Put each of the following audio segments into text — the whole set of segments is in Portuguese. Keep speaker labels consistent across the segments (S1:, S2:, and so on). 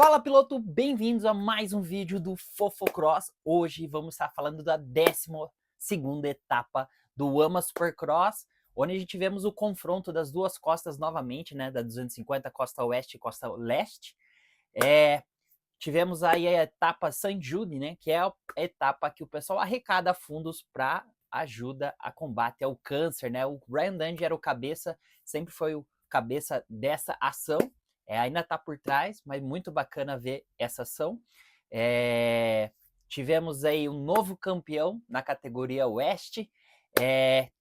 S1: Fala, piloto! Bem-vindos a mais um vídeo do Fofocross. Hoje vamos estar falando da 12ª etapa do AMA Supercross, onde a gente tivemos o confronto das duas costas novamente, né, da 250, costa oeste e costa leste. Tivemos aí a etapa St. Jude, né, que é a etapa que o pessoal arrecada fundos para ajuda a combate ao câncer, né? O Ryan Dungey era o cabeça, sempre foi o cabeça dessa ação. Ainda está por trás, mas muito bacana ver essa ação. Tivemos aí um novo campeão na categoria Oeste,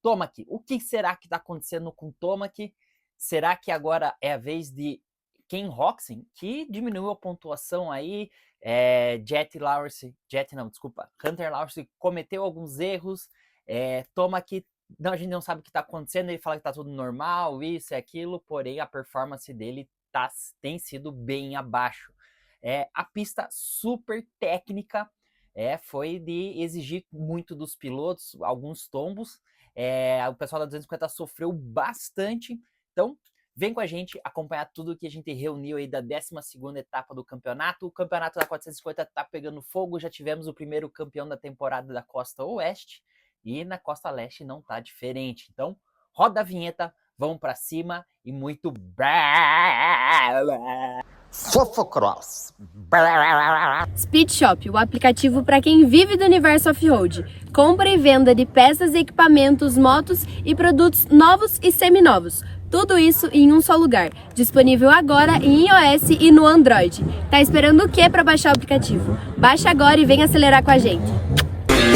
S1: Tomac. O que será que está acontecendo com Tomac? Será que agora é a vez de Ken Roczen, que diminuiu a pontuação aí? Hunter Lawrence cometeu alguns erros. Tomac, a gente não sabe o que está acontecendo, ele fala que está tudo normal, isso e aquilo, porém a performance dele tem sido bem abaixo. A pista super técnica, foi de exigir muito dos pilotos, alguns tombos. O pessoal da 250 sofreu bastante. Então, vem com a gente acompanhar tudo que a gente reuniu aí da 12ª etapa do campeonato. O campeonato da 450 tá pegando fogo, já tivemos o primeiro campeão da temporada da costa oeste e na costa leste não tá diferente. Então, roda a vinheta, vamos para cima e muito
S2: Fofocross.
S3: Speed Shop, o aplicativo para quem vive do universo off-road. Compra e venda de peças, equipamentos, motos e produtos novos e seminovos. Tudo isso em um só lugar. Disponível agora em iOS e no Android. Tá esperando o que para baixar o aplicativo? Baixa agora e vem acelerar com a gente.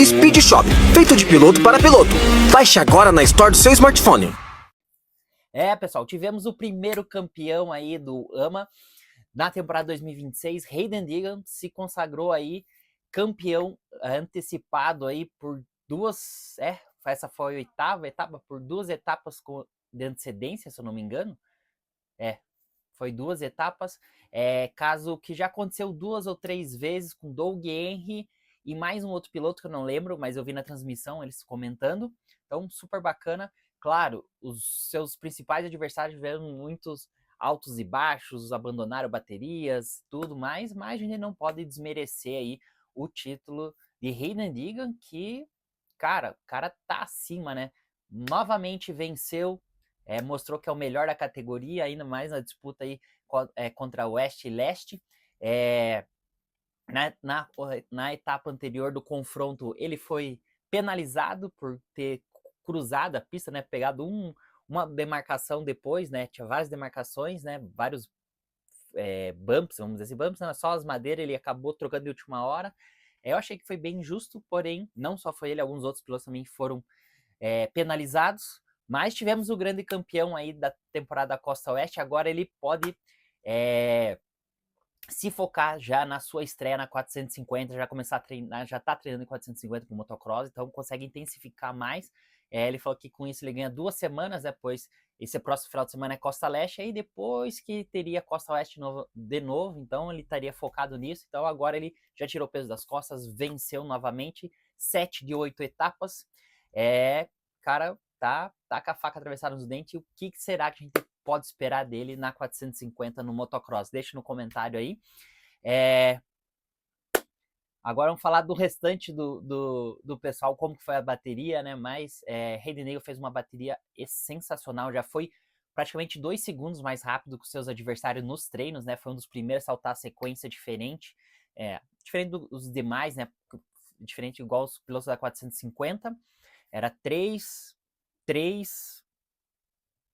S2: Speed Shop, feito de piloto para piloto. Baixe agora na Store do seu smartphone.
S1: Pessoal, tivemos o primeiro campeão aí do AMA na temporada 2026. Hayden Deegan se consagrou aí campeão antecipado aí por duas, essa foi a oitava etapa, por duas etapas de antecedência, se eu não me engano. Foi duas etapas, caso que já aconteceu 2 ou 3 vezes com Doug Henry e mais um outro piloto que eu não lembro, mas eu vi na transmissão eles comentando. Então, super bacana. Claro, os seus principais adversários tiveram muitos altos e baixos, abandonaram baterias, tudo mais, mas a gente não pode desmerecer aí o título de Hayden Deegan, que, cara, o cara tá acima, né? Novamente venceu, mostrou que é o melhor da categoria, ainda mais na disputa aí contra Oeste e Leste. Na etapa anterior do confronto, ele foi penalizado por ter cruzado a pista, né? Pegado uma demarcação depois, né? Tinha várias demarcações, né? Vários bumps, vamos dizer assim, bumps, não, só as madeiras, ele acabou trocando de última hora. Eu achei que foi bem injusto, porém, não só foi ele, alguns outros pilotos também foram penalizados, mas tivemos o grande campeão aí da temporada Costa Oeste. Agora ele pode se focar já na sua estreia na 450, já começar a treinar, já tá treinando em 450 com motocross, então consegue intensificar mais. Ele falou que com isso ele ganha 2 semanas, depois esse próximo final de semana é Costa Leste, aí depois que teria Costa Oeste de novo, então ele estaria focado nisso. Então agora ele já tirou o peso das costas, venceu novamente, 7 de 8 etapas. Cara, tá com a faca atravessada nos dentes. O que será que a gente pode esperar dele na 450 no motocross? Deixa no comentário aí. Agora vamos falar do restante do pessoal, como que foi a bateria, né? Mas Hayden Deegan fez uma bateria sensacional, já foi praticamente 2 segundos mais rápido que os seus adversários nos treinos, né? Foi um dos primeiros a saltar a sequência diferente, diferente dos demais, né? Diferente igual os pilotos da 450, era 3,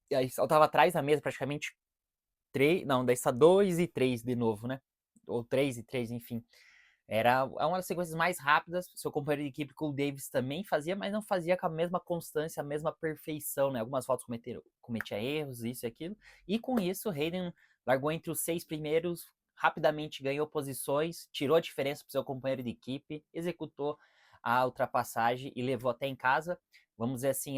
S1: e aí saltava atrás da mesa praticamente 3, não, daí está 2 e 3 de novo, né? Ou 3 e 3, enfim. Era uma das sequências mais rápidas. Seu companheiro de equipe, Cole Davis, também fazia, mas não fazia com a mesma constância, a mesma perfeição, né? Algumas voltas cometia erros, isso e aquilo. E com isso, Hayden largou entre os 6 primeiros, rapidamente ganhou posições, tirou a diferença para o seu companheiro de equipe, executou a ultrapassagem e levou até em casa. Vamos dizer assim,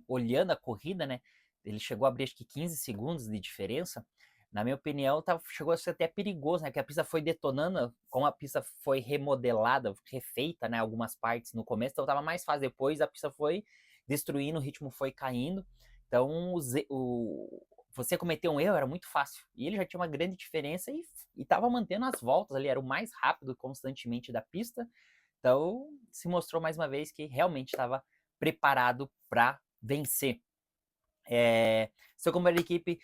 S1: olhando a corrida, né? Ele chegou a abrir acho que 15 segundos de diferença. Na minha opinião, chegou a ser até perigoso, né? Porque a pista foi detonando, como a pista foi remodelada, refeita, né? Algumas partes no começo, então estava mais fácil. Depois a pista foi destruindo, o ritmo foi caindo. Então, você cometer um erro era muito fácil. E ele já tinha uma grande diferença e estava mantendo as voltas ali, era o mais rápido constantemente da pista. Então, se mostrou mais uma vez que realmente estava preparado para vencer. Seu companheiro de equipe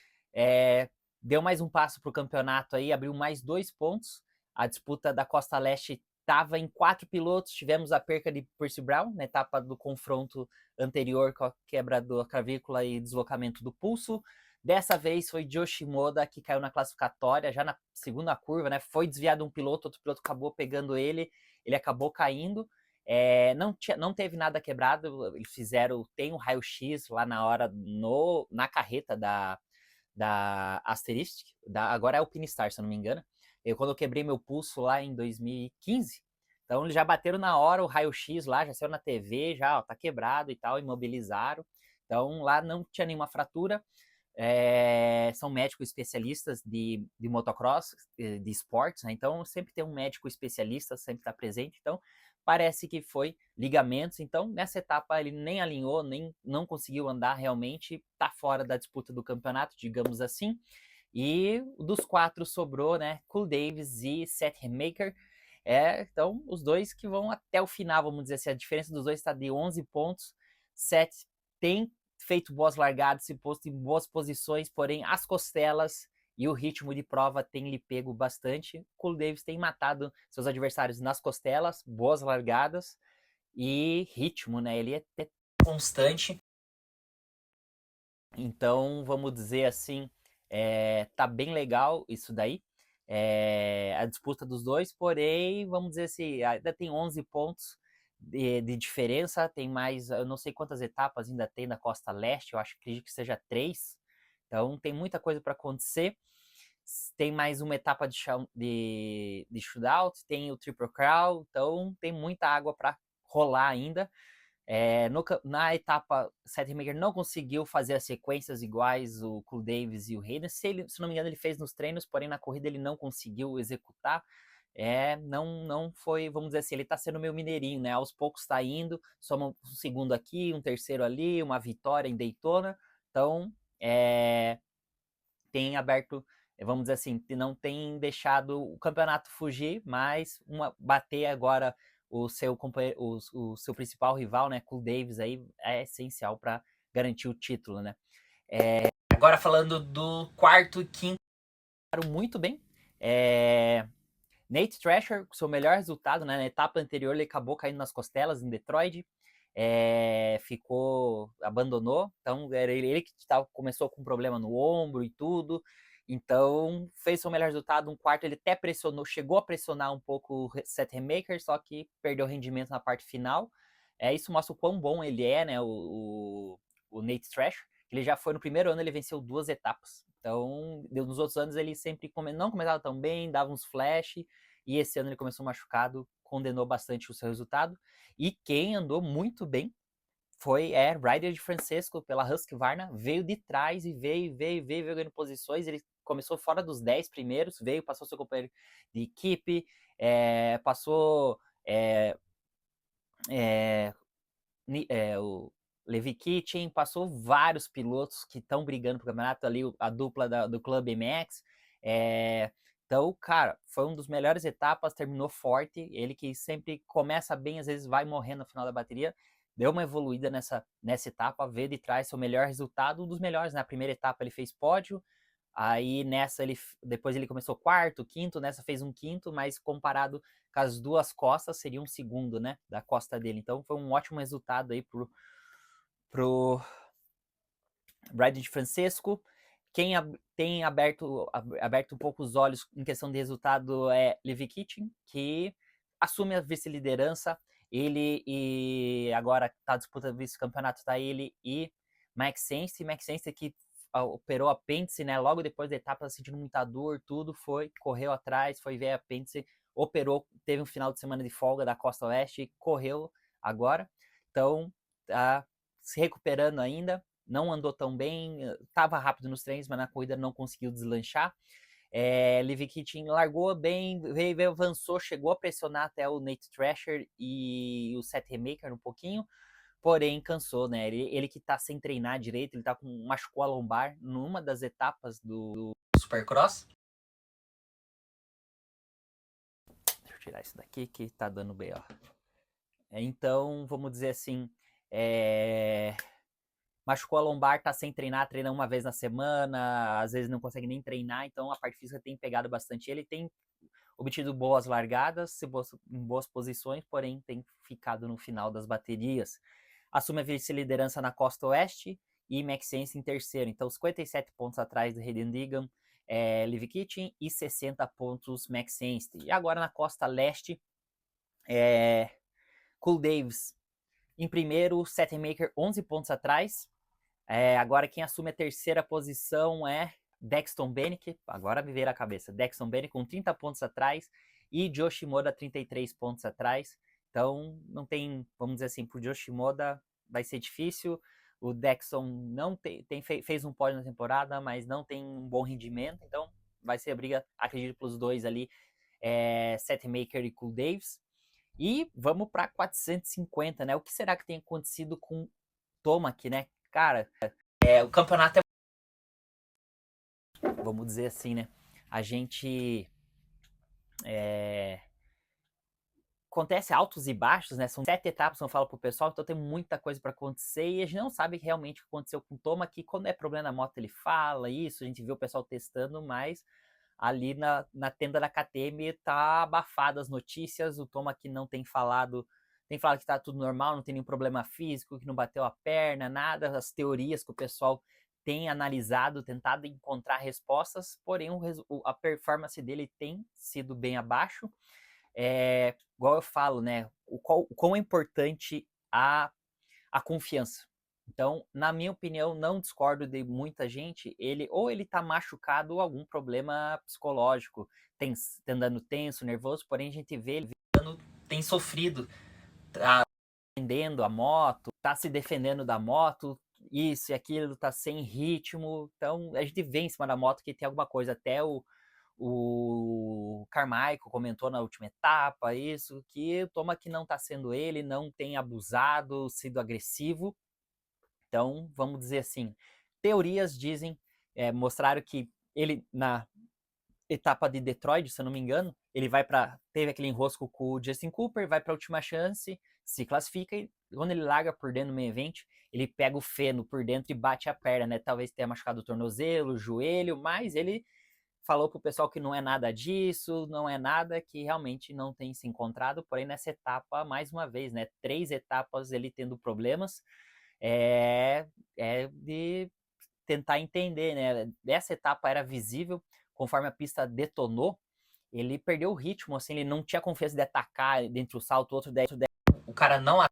S1: deu mais um passo para o campeonato aí, abriu mais 2 pontos. A disputa da Costa Leste estava em 4 pilotos. Tivemos a perca de Percy Brown na etapa do confronto anterior com a quebra da clavícula e deslocamento do pulso. Dessa vez foi Joe Shimoda que caiu na classificatória, já na segunda curva, né? Foi desviado um piloto, outro piloto acabou pegando ele acabou caindo. Não teve nada quebrado, eles tem um raio-x lá na hora, na carreta da Asterisk, agora é o Pinistar, se eu não me engano. Quando eu quebrei meu pulso lá em 2015, então eles já bateram na hora o raio-x lá, já saiu na TV, já tá quebrado e tal, imobilizaram. Então lá não tinha nenhuma fratura. São médicos especialistas de motocross, de esportes, né? Então sempre tem um médico especialista, sempre está presente. Então parece que foi ligamentos. Então nessa etapa ele nem alinhou, nem não conseguiu andar realmente, tá fora da disputa do campeonato, digamos assim. E dos 4 sobrou, né, Cool Davis e Seth Remaker. Então os dois que vão até o final, vamos dizer assim. A diferença dos dois está de 11 pontos. Seth tem feito boas largadas, se posto em boas posições, porém as costelas e o ritmo de prova tem lhe pego bastante. Cool Davis tem matado seus adversários nas costelas, boas largadas e ritmo, né? Ele é constante. Então, vamos dizer assim, tá bem legal isso daí. A disputa dos dois, porém, vamos dizer assim, ainda tem 11 pontos de diferença, tem mais, eu não sei quantas etapas ainda tem na Costa Leste, eu acredito que seja 3, então tem muita coisa para acontecer. Tem mais uma etapa de shootout, tem o Triple Crown, então tem muita água para rolar ainda. Na etapa, Seth Remaker não conseguiu fazer as sequências iguais o Cool Davis e o Hayden. Se não me engano, ele fez nos treinos, porém na corrida ele não conseguiu executar. Não foi, vamos dizer assim, ele tá sendo meio mineirinho, né? Aos poucos tá indo, soma um segundo aqui, um terceiro ali, uma vitória em Daytona. Então, tem aberto, vamos dizer assim, não tem deixado o campeonato fugir, mas bater agora o seu principal rival, né, Cool Davis, aí é essencial para garantir o título, né? Agora falando do quarto e quinto, muito bem. Nate Thrasher, com seu melhor resultado, né? Na etapa anterior ele acabou caindo nas costelas em Detroit, abandonou, então era ele que começou com problema no ombro e tudo, então fez seu melhor resultado, um quarto, ele até chegou a pressionar um pouco o Seth Remaker, só que perdeu rendimento na parte final. Isso mostra o quão bom ele é, né, o Nate Thrasher. Ele já foi no primeiro ano, ele venceu 2 etapas. Então, nos outros anos ele sempre não começava tão bem, dava uns flash, e esse ano ele começou machucado, condenou bastante o seu resultado. E quem andou muito bem foi Ryder de Francesco pela Husqvarna, veio de trás e veio ganhando posições. Ele começou fora dos 10 primeiros, passou seu companheiro de equipe, passou o Levi Kitchen, passou vários pilotos que estão brigando pro campeonato ali, a dupla do Club MX. Então, cara, foi um dos melhores etapas, terminou forte. Ele que sempre começa bem, às vezes vai morrendo no final da bateria. Deu uma evoluída nessa etapa, veio de trás seu melhor resultado, um dos melhores. Na primeira etapa ele fez pódio, aí nessa depois ele começou quarto, quinto, nessa fez um quinto, mas comparado com as duas costas, seria um segundo, né, da costa dele. Então foi um ótimo resultado aí pro Ryder de Francesco. Quem tem aberto um pouco os olhos em questão de resultado é Levi Kitchen, que assume a vice-liderança. Ele e agora está disputando o vice-campeonato, tá ele e Max Sense que operou apêndice, né? Logo depois da etapa, sentindo muita dor, tudo, correu atrás, foi ver a apêndice, operou, teve um final de semana de folga da Costa Oeste e correu agora. Então, tá se recuperando ainda, não andou tão bem, estava rápido nos treinos, mas na corrida não conseguiu deslanchar. Levi Kitchen largou bem, veio, avançou, chegou a pressionar até o Nate Thrasher e o Seth Remaker um pouquinho, porém cansou, né? Ele que tá sem treinar direito, ele tá machucou a lombar numa das etapas do Supercross. Deixa eu tirar isso daqui que tá dando B.O. Então, vamos dizer assim, machucou a lombar, tá sem treinar, treina uma vez na semana, às vezes não consegue nem treinar, então a parte física tem pegado bastante. Ele tem obtido boas largadas, em boas posições, porém tem ficado no final das baterias. Assume a vice-liderança na Costa Oeste e Maxense em terceiro. Então, 57 pontos atrás do Hayden Deegan, Liv Kitchen e 60 pontos Maxense. E agora na Costa Leste, Cool Davis em primeiro, Setmaker 11 pontos atrás. Agora quem assume a terceira posição é Dexton Bennett, agora me veio a cabeça, Dexton Bennett com 30 pontos atrás e Joe Shimoda 33 pontos atrás. Então não tem, vamos dizer assim, pro Joe Shimoda vai ser difícil. O Dexton não fez um pódio na temporada, mas não tem um bom rendimento, então vai ser a briga, acredito, pelos dois ali, Setmaker e Cool Davis. E vamos para 450, né? O que será que tem acontecido com Tomac, né? Cara, o campeonato vamos dizer assim, né? A gente acontece altos e baixos, né? São 7 etapas, eu falo pro pessoal, então tem muita coisa para acontecer e a gente não sabe realmente o que aconteceu com o Tomac. Quando é problema na moto ele fala isso, a gente viu o pessoal testando, mas ali na tenda da KTM tá abafado as notícias, o Tomac não tem falado, tem falado que tá tudo normal, não tem nenhum problema físico, que não bateu a perna, nada, as teorias que o pessoal tem analisado, tentado encontrar respostas, porém a performance dele tem sido bem abaixo. Igual eu falo, né, o quão é importante a confiança. Então, na minha opinião, não discordo de muita gente, ou ele tá machucado ou algum problema psicológico, andando tenso, nervoso, porém a gente vê ele tem sofrido, tá defendendo a moto, tá se defendendo da moto, isso e aquilo, tá sem ritmo, então a gente vê em cima da moto que tem alguma coisa, até o Carmichael comentou na última etapa isso, que o Tomac não tá sendo ele, não tem abusado, sido agressivo. Então, vamos dizer assim, teorias dizem, mostraram que ele, na etapa de Detroit, se eu não me engano, ele teve aquele enrosco com o Justin Cooper, vai para a última chance, se classifica e quando ele larga por dentro no meio evento, ele pega o feno por dentro e bate a perna, né? Talvez tenha machucado o tornozelo, o joelho, mas ele falou pro pessoal que não é nada disso, não é nada, que realmente não tem se encontrado, porém nessa etapa, mais uma vez, né? 3 etapas ele tendo problemas, de tentar entender, né? Essa etapa era visível, conforme a pista detonou, ele perdeu o ritmo, assim, ele não tinha confiança de atacar dentro do salto, outro daí, o cara não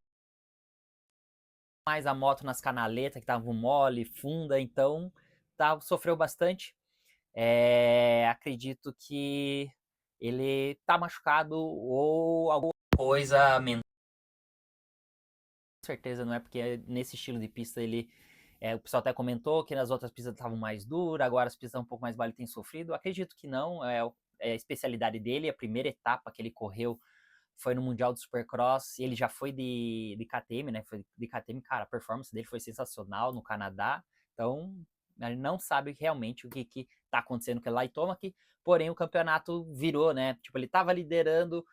S1: mais a moto nas canaletas, que estavam mole, funda, então sofreu bastante. Acredito que ele tá machucado ou alguma coisa mental. Com certeza não é porque nesse estilo de pista ele o pessoal até comentou que nas outras pistas estavam mais duras, agora as pistas um pouco mais baixas ele tem sofrido. Acredito que não, é a especialidade dele. A primeira etapa que ele correu foi no Mundial do Supercross, e ele já foi de KTM, né? Foi de KTM, cara, a performance dele foi sensacional no Canadá. Então, a gente não sabe realmente o que tá acontecendo com ele lá em Tomac, porém o campeonato virou, né? Tipo, ele tava liderando,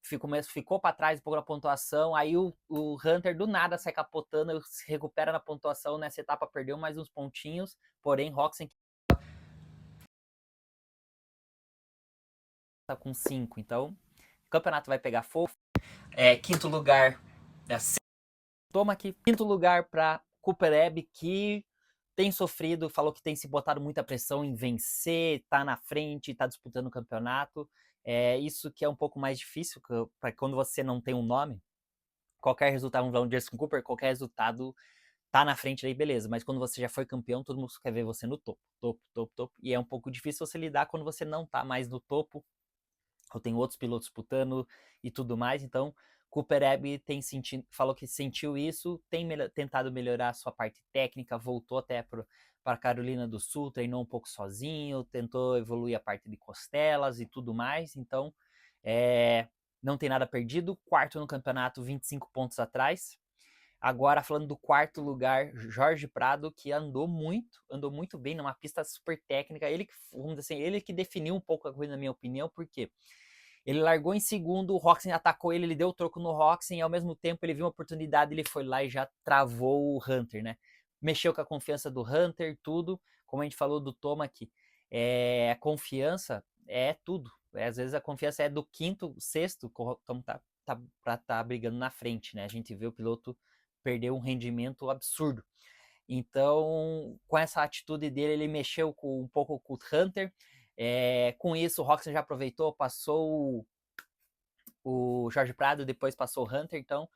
S1: ficou para trás um pouco na pontuação, aí o Hunter do nada sai capotando, se recupera na pontuação, nessa etapa perdeu mais uns pontinhos, porém Roczen tá com 5, então o campeonato vai pegar fogo. Quinto lugar, Tomac, quinto lugar para Cooperab, que tem sofrido, falou que tem se botado muita pressão em vencer, tá na frente, tá disputando o campeonato. Isso que é um pouco mais difícil, para quando você não tem um nome, qualquer resultado, vamos falar um Justin Cooper, qualquer resultado tá na frente aí, beleza, mas quando você já foi campeão, todo mundo quer ver você no topo, e é um pouco difícil você lidar quando você não tá mais no topo, ou tem outros pilotos disputando e tudo mais, então Cooperab falou que sentiu isso, tem tentado melhorar a sua parte técnica, voltou até para Carolina do Sul, treinou um pouco sozinho, tentou evoluir a parte de costelas e tudo mais, então não tem nada perdido, quarto no campeonato, 25 pontos atrás. Agora, falando do quarto lugar, Jorge Prado, que andou muito bem numa pista super técnica. Ele, vamos dizer assim, ele que definiu um pouco a corrida, na minha opinião, porque ele largou em segundo, o Roczen atacou ele deu o troco no Roczen, e ao mesmo tempo ele viu uma oportunidade, ele foi lá e já travou o Hunter, né? Mexeu com a confiança do Hunter, tudo. Como a gente falou do Toma aqui, a confiança é tudo. Às vezes a confiança é do quinto, sexto, como pra tá brigando na frente, né? A gente vê o piloto perder um rendimento absurdo. Então, com essa atitude dele, ele mexeu um pouco com o Hunter. Com isso, o Roczen já aproveitou, passou o Jorge Prado, depois passou o Hunter. Então,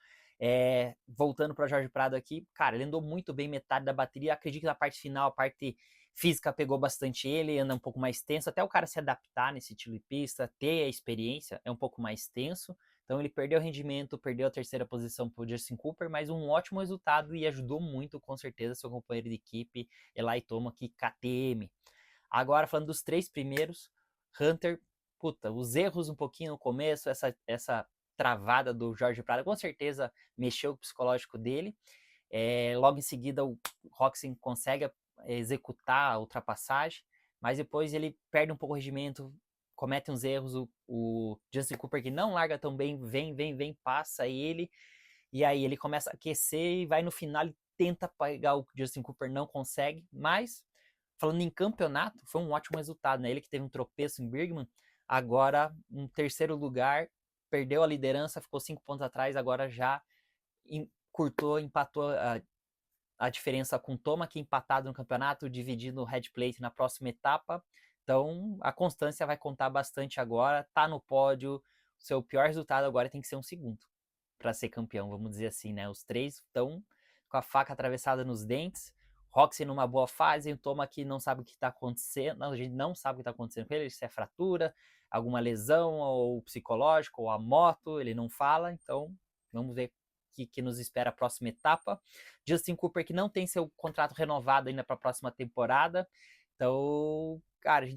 S1: voltando para o Jorge Prado aqui, cara, ele andou muito bem metade da bateria. Acredito que na parte final, a parte física pegou bastante ele, anda um pouco mais tenso. Até o cara se adaptar nesse estilo de pista, ter a experiência, é um pouco mais tenso. Então ele perdeu o rendimento, perdeu a terceira posição para o Justin Cooper, mas um ótimo resultado e ajudou muito, com certeza, seu companheiro de equipe, Eli Tomac, KTM. Agora, falando dos três primeiros, Hunter, os erros um pouquinho no começo, essa travada do Jorge Prado, com certeza mexeu com o psicológico dele. Logo em seguida, o Roczen consegue executar a ultrapassagem, mas depois ele perde um pouco o rendimento, comete uns erros, o Justin Cooper, que não larga tão bem, vem, passa ele, e aí ele começa a aquecer e vai no final e tenta pegar o Justin Cooper, não consegue, mas falando em campeonato, foi um ótimo resultado, né? Ele que teve um tropeço em Birmingham, agora um terceiro lugar, perdeu a liderança, ficou 5 pontos atrás, agora já empatou a diferença com o Tomac, empatado no campeonato, dividindo o head plate na próxima etapa. Então, a constância vai contar bastante agora, tá no pódio, seu pior resultado agora tem que ser um segundo para ser campeão, vamos dizer assim, né? Os três estão com a faca atravessada nos dentes, Roczen numa boa fase, o Tomac não sabe o que está acontecendo, a gente não sabe o que está acontecendo com ele, se é fratura, alguma lesão, ou psicológico, ou a moto, ele não fala, então vamos ver o que nos espera a próxima etapa. Justin Cooper, que não tem seu contrato renovado ainda para a próxima temporada, então, cara,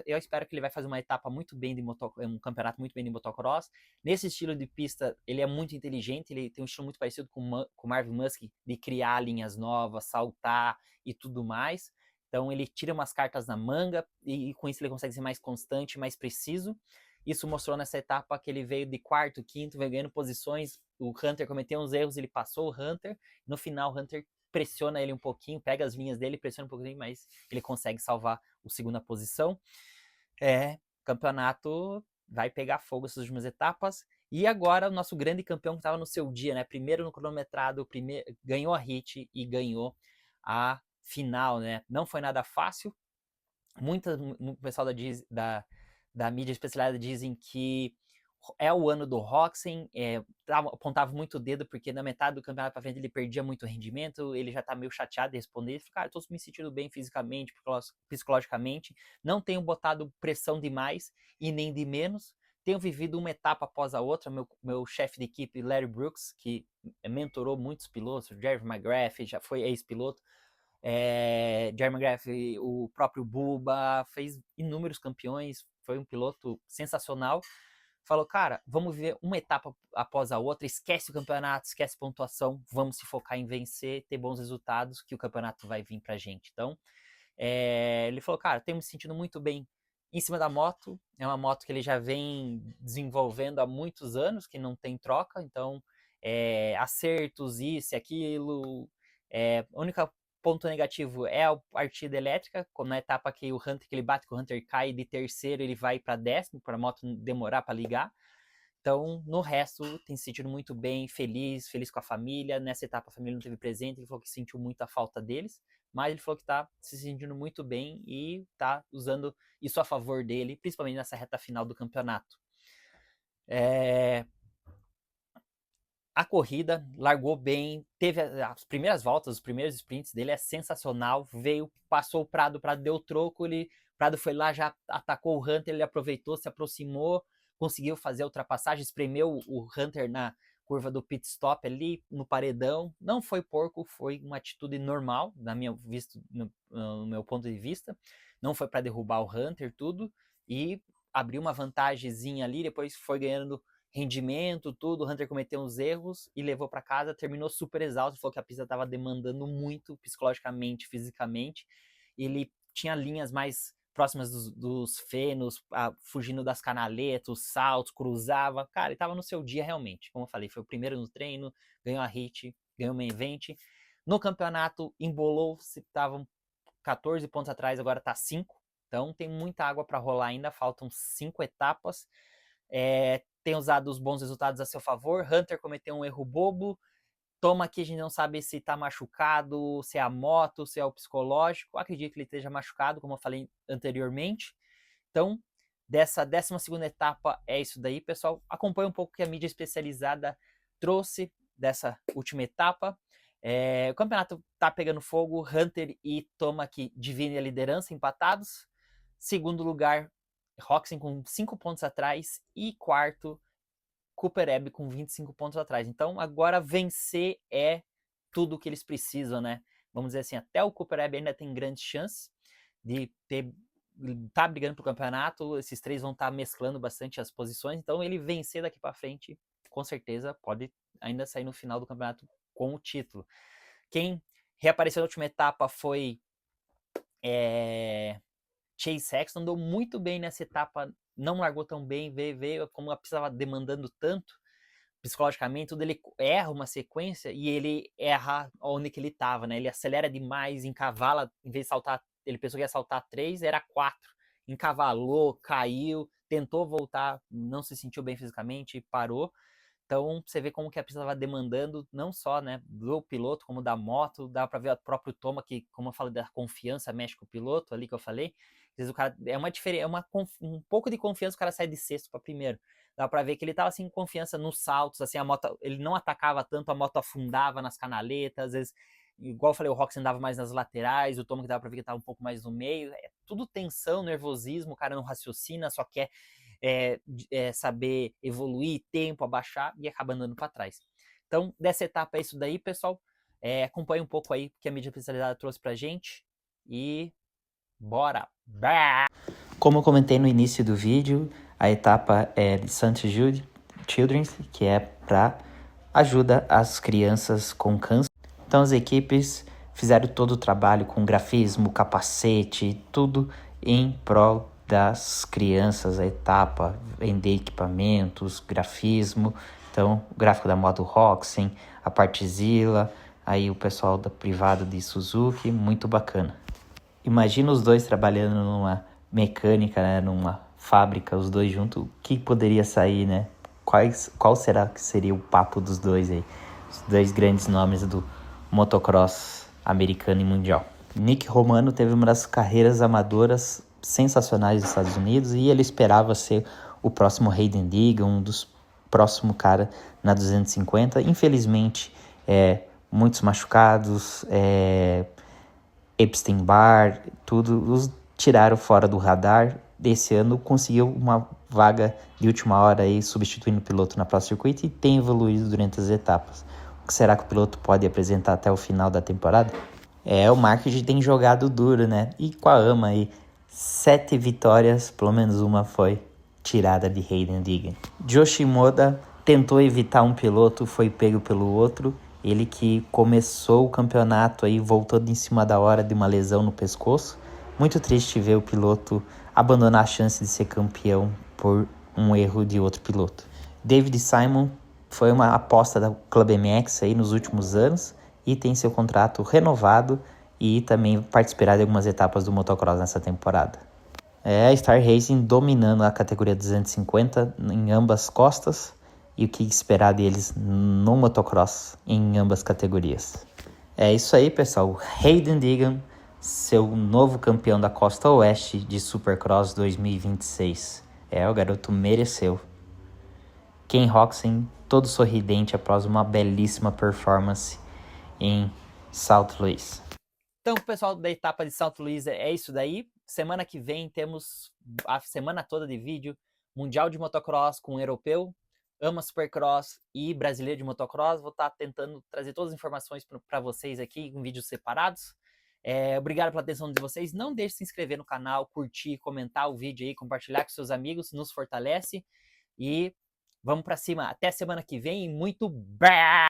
S1: eu espero que ele vai fazer uma etapa muito bem de um campeonato muito bem de motocross. Nesse estilo de pista, ele é muito inteligente, ele tem um estilo muito parecido com o Marvin Muskie, de criar linhas novas, saltar e tudo mais. Então ele tira umas cartas na manga e com isso ele consegue ser mais constante, mais preciso. Isso mostrou nessa etapa que ele veio de quarto, quinto, veio ganhando posições. O Hunter cometeu uns erros, ele passou o Hunter. No final, o Hunter pressiona ele um pouquinho, pega as linhas dele, pressiona um pouquinho, mas ele consegue salvar a segunda posição. O campeonato vai pegar fogo essas últimas etapas. E agora o nosso grande campeão que estava no seu dia, né? Primeiro no cronometrado, ganhou a hit e ganhou a final, né? Não foi nada fácil. O pessoal da mídia especializada dizem que é o ano do Roczen, apontava muito o dedo, porque na metade do campeonato pra frente ele perdia muito rendimento, ele já tá meio chateado de responder, ele falou, cara, eu tô me sentindo bem fisicamente, psicologicamente, não tenho botado pressão demais e nem de menos, tenho vivido uma etapa após a outra, meu chefe de equipe, Larry Brooks, que mentorou muitos pilotos, Jerry McGrath, já foi ex-piloto, Jerry McGrath, o próprio Bubba, fez inúmeros campeões, foi um piloto sensacional, falou, cara, vamos viver uma etapa após a outra, esquece o campeonato, esquece pontuação, vamos se focar em vencer, ter bons resultados, que o campeonato vai vir pra gente. Então, ele falou, cara, tenho me sentindo muito bem em cima da moto, é uma moto que ele já vem desenvolvendo há muitos anos, que não tem troca, então, acertos, isso e aquilo, o único ponto negativo é a partida elétrica, como na etapa que o Hunter, que ele bate, que o Hunter cai de terceiro, ele vai para décimo, para a moto demorar para ligar. Então, no resto, tem se sentido muito bem, feliz com a família. Nessa etapa a família não teve presente, ele falou que sentiu muito a falta deles, mas ele falou que está se sentindo muito bem e está usando isso a favor dele, principalmente nessa reta final do campeonato. A corrida largou bem, teve as primeiras voltas, os primeiros sprints dele, é sensacional, passou o Prado deu o troco, Prado foi lá, já atacou o Hunter, ele aproveitou, se aproximou, conseguiu fazer a ultrapassagem, espremeu o Hunter na curva do pit stop ali, no paredão, não foi porco, foi uma atitude normal, no meu ponto de vista, não foi para derrubar o Hunter, tudo, e abriu uma vantagemzinha ali, depois foi ganhando rendimento, tudo. O Hunter cometeu uns erros e levou para casa, terminou super exausto, falou que a pista estava demandando muito psicologicamente, fisicamente. Ele tinha linhas mais próximas dos fenos, fugindo das canaletas, os saltos, cruzava. Cara, ele tava no seu dia realmente. Como eu falei, foi o primeiro no treino, ganhou a hit, ganhou o main event. No campeonato, embolou, estavam 14 pontos atrás, agora tá 5. Então tem muita água para rolar ainda, faltam 5 etapas. Tem usado os bons resultados a seu favor. Hunter cometeu um erro bobo. Toma aqui, a gente não sabe se tá machucado, se é a moto, se é o psicológico. Acredito que ele esteja machucado, como eu falei anteriormente. Então, dessa 12ª etapa é isso daí, pessoal. Acompanhe um pouco o que a mídia especializada trouxe dessa última etapa. O campeonato tá pegando fogo. Hunter e Toma aqui dividem a liderança, empatados. Segundo lugar, Roczen com 5 pontos atrás. E quarto, Cooper Abbey com 25 pontos atrás. Então, agora vencer é tudo o que eles precisam, né? Vamos dizer assim, até o Cooper Abbey ainda tem grandes chances de tá brigando pro campeonato. Esses três vão estar mesclando bastante as posições. Então, ele vencer daqui para frente, com certeza, pode ainda sair no final do campeonato com o título. Quem reapareceu na última etapa foi Chase Sexton, andou muito bem nessa etapa, não largou tão bem, veio como a pista estava demandando tanto, psicologicamente, tudo, ele erra uma sequência e ele erra onde que ele estava, né? Ele acelera demais, encavala, em vez de saltar, ele pensou que ia saltar 3, era 4. Encavalou, caiu, tentou voltar, não se sentiu bem fisicamente, parou. Então, você vê como que a pista estava demandando, não só, né, do piloto, como da moto. Dá para ver o próprio Toma, que, como eu falo da confiança, mexe com o piloto ali que eu falei. Às vezes o cara, um pouco de confiança, o cara sai de sexto para primeiro. Dá para ver que ele tava assim, com confiança nos saltos, assim, a moto, ele não atacava tanto, a moto afundava nas canaletas, às vezes, igual eu falei, o Roczen andava mais nas laterais, o Toma que dava para ver que tava um pouco mais no meio. É tudo tensão, nervosismo, o cara não raciocina, só quer saber evoluir, tempo, abaixar e acaba andando para trás. Então, dessa etapa é isso daí, pessoal. Acompanhe um pouco aí que a mídia especializada trouxe pra gente e bora! Como eu comentei no início do vídeo, a etapa é de St. Jude Children's, que é para ajuda às crianças com câncer. Então as equipes fizeram todo o trabalho com grafismo, capacete, tudo em prol das crianças, a etapa, vender equipamentos, grafismo. Então, o gráfico da moto Roczen, a Partizila, aí o pessoal da privado de Suzuki, muito bacana. Imagina os dois trabalhando numa mecânica, né, numa fábrica, os dois juntos, o que poderia sair, né? Qual será que seria o papo dos dois aí? Os dois grandes nomes do motocross americano e mundial. Nick Romano teve uma das carreiras amadoras sensacionais dos Estados Unidos e ele esperava ser o próximo Hayden Deegan, um dos próximos caras na 250. Infelizmente, muitos machucados, Epstein-Barr, tudo os tiraram fora do radar. Desse ano conseguiu uma vaga de última hora aí, substituindo o piloto na Pro Circuit e tem evoluído durante as etapas. O que será que o piloto pode apresentar até o final da temporada? O marketing tem jogado duro, né? E com a AMA aí, 7 vitórias, pelo menos uma foi tirada de Hayden Deegan. Yoshimoda tentou evitar um piloto, foi pego pelo outro. Ele que começou o campeonato aí, voltando em cima da hora de uma lesão no pescoço. Muito triste ver o piloto abandonar a chance de ser campeão por um erro de outro piloto. David Simon foi uma aposta da Club MX aí nos últimos anos e tem seu contrato renovado e também participará de algumas etapas do motocross nessa temporada. A Star Racing dominando a categoria 250 em ambas costas e o que esperar deles no motocross em ambas categorias. É isso aí, pessoal. Hayden Deegan, seu novo campeão da Costa Oeste de Supercross 2026. O garoto mereceu. Ken Roczen, todo sorridente após uma belíssima performance em Salt Louis. Então, pessoal da etapa de Salt Louis, é isso daí. Semana que vem temos a semana toda de vídeo. Mundial de Motocross com europeu, AMA Supercross e brasileiro de motocross. Vou estar tentando trazer todas as informações para vocês aqui em vídeos separados. Obrigado pela atenção de vocês. Não deixe de se inscrever no canal, curtir, comentar o vídeo aí, compartilhar com seus amigos, nos fortalece. E Vamos para cima. Até semana que vem. Muito bem!